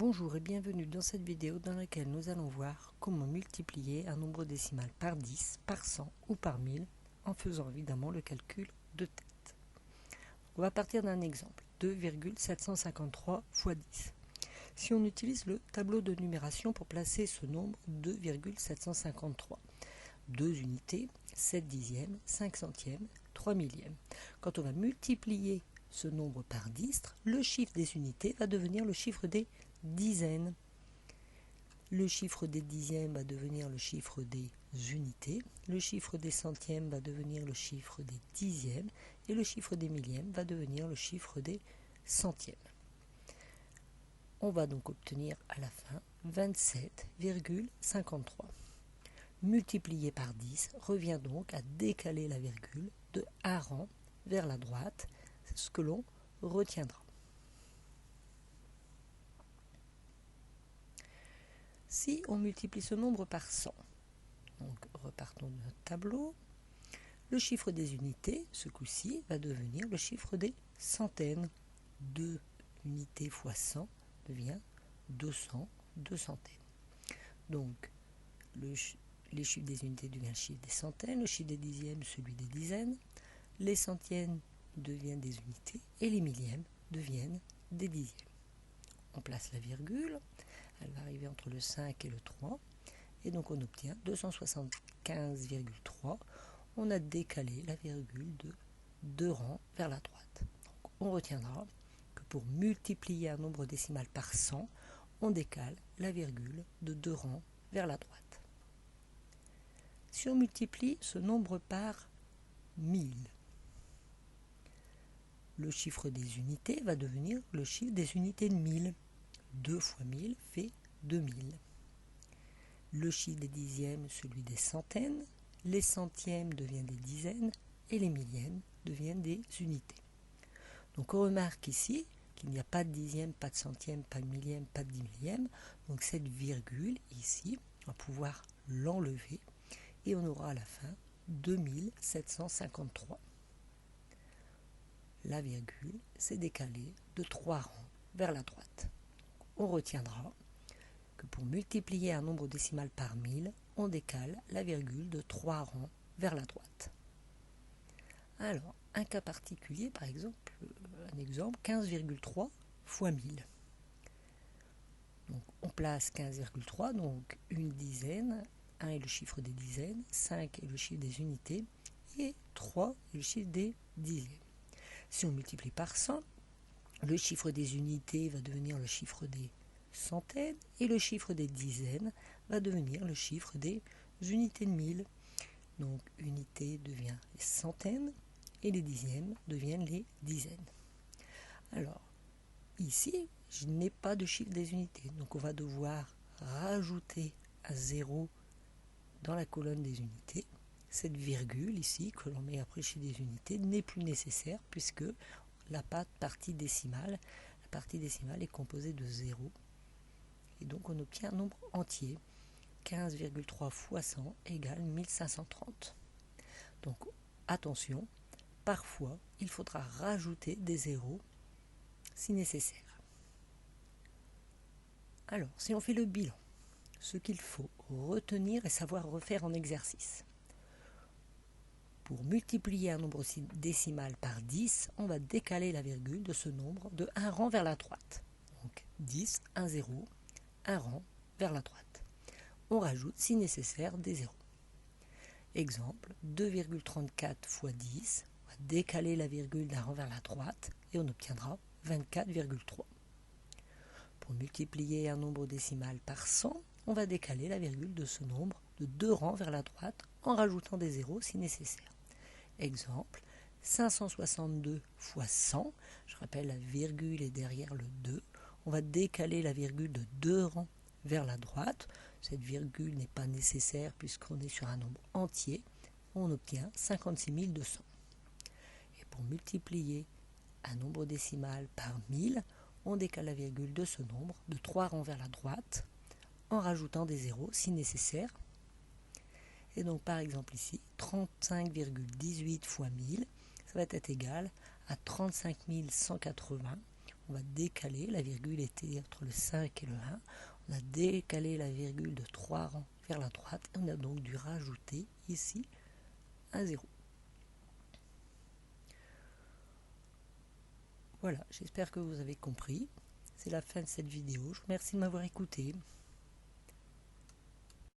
Bonjour et bienvenue dans cette vidéo dans laquelle nous allons voir comment multiplier un nombre décimal par 10, par 100 ou par 1000 en faisant évidemment le calcul de tête. On va partir d'un exemple, 2,753 x 10. Si on utilise le tableau de numération pour placer ce nombre 2,753, 2 unités, 7 dixièmes, 5 centièmes, 3 millièmes. Quand on va multiplier ce nombre par 10, le chiffre des unités va devenir le chiffre des dizaines. Le chiffre des dixièmes va devenir le chiffre des unités. Le chiffre des centièmes va devenir le chiffre des dixièmes. Et le chiffre des millièmes va devenir le chiffre des centièmes. On va donc obtenir à la fin 27,53. Multiplié par 10 revient donc à décaler la virgule de un rang vers la droite. C'est ce que l'on retiendra. Si on multiplie ce nombre par 100, donc repartons de notre tableau, le chiffre des unités, ce coup-ci, va devenir le chiffre des centaines. 2 unités fois 100 devient 200, 2 centaines. Donc, les chiffres des unités deviennent le chiffre des centaines, le chiffre des dixièmes, celui des dizaines, les centièmes deviennent des unités et les millièmes deviennent des dixièmes. On place la virgule, elle va arriver entre le 5 et le 3, et donc on obtient 275,3. On a décalé la virgule de 2 rangs vers la droite. Donc on retiendra que pour multiplier un nombre décimal par 100, on décale la virgule de 2 rangs vers la droite. Si on multiplie ce nombre par 1000, le chiffre des unités va devenir le chiffre des unités de 1000. 2 fois 1000 fait 2000. Le chiffre des dixièmes, celui des centaines, les centièmes deviennent des dizaines et les millièmes deviennent des unités. Donc on remarque ici qu'il n'y a pas de dixième, pas de centième, pas de millième, pas de dix millième. Donc cette virgule ici, on va pouvoir l'enlever et on aura à la fin 2753. La virgule s'est décalée de 3 rangs vers la droite. On retiendra que pour multiplier un nombre décimal par 1000, on décale la virgule de 3 rangs vers la droite. Alors, un cas particulier, par exemple, 15,3 fois 1000. Donc, on place 15,3, donc une dizaine, 1 est le chiffre des dizaines, 5 est le chiffre des unités, et 3 est le chiffre des dixièmes. Si on multiplie par 100, le chiffre des unités va devenir le chiffre des centaines et le chiffre des dizaines va devenir le chiffre des unités de 1000. Donc unité devient les centaines et les dixièmes deviennent les dizaines. Alors ici, je n'ai pas de chiffre des unités, donc on va devoir rajouter un 0 dans la colonne des unités. Cette virgule ici que l'on met après le chiffre des unités n'est plus nécessaire puisque la partie décimale est composée de 0 et donc on obtient un nombre entier. 15,3 fois 100 égale 1530. Donc attention, parfois il faudra rajouter des zéros si nécessaire. Alors si on fait le bilan, ce qu'il faut retenir et savoir refaire en exercice. Pour multiplier un nombre décimal par 10, on va décaler la virgule de ce nombre de un rang vers la droite. Donc 10, 1 0, un rang vers la droite. On rajoute si nécessaire des zéros. Exemple, 2,34 fois 10, on va décaler la virgule d'un rang vers la droite et on obtiendra 24,3. Pour multiplier un nombre décimal par 100, on va décaler la virgule de ce nombre de 2 rangs vers la droite en rajoutant des zéros si nécessaire. Exemple, 562 fois 100, je rappelle la virgule est derrière le 2, on va décaler la virgule de 2 rangs vers la droite, cette virgule n'est pas nécessaire puisqu'on est sur un nombre entier, on obtient 56 200. Et pour multiplier un nombre décimal par 1000, on décale la virgule de ce nombre de 3 rangs vers la droite en rajoutant des zéros si nécessaire. Et donc par exemple ici, 35,18 fois 1000, ça va être égal à 35 180. on va décaler, la virgule était entre le 5 et le 1, on a décalé la virgule de 3 rangs vers la droite, et on a donc dû rajouter ici un 0. Voilà, j'espère que vous avez compris. C'est la fin de cette vidéo. Je vous remercie de m'avoir écouté.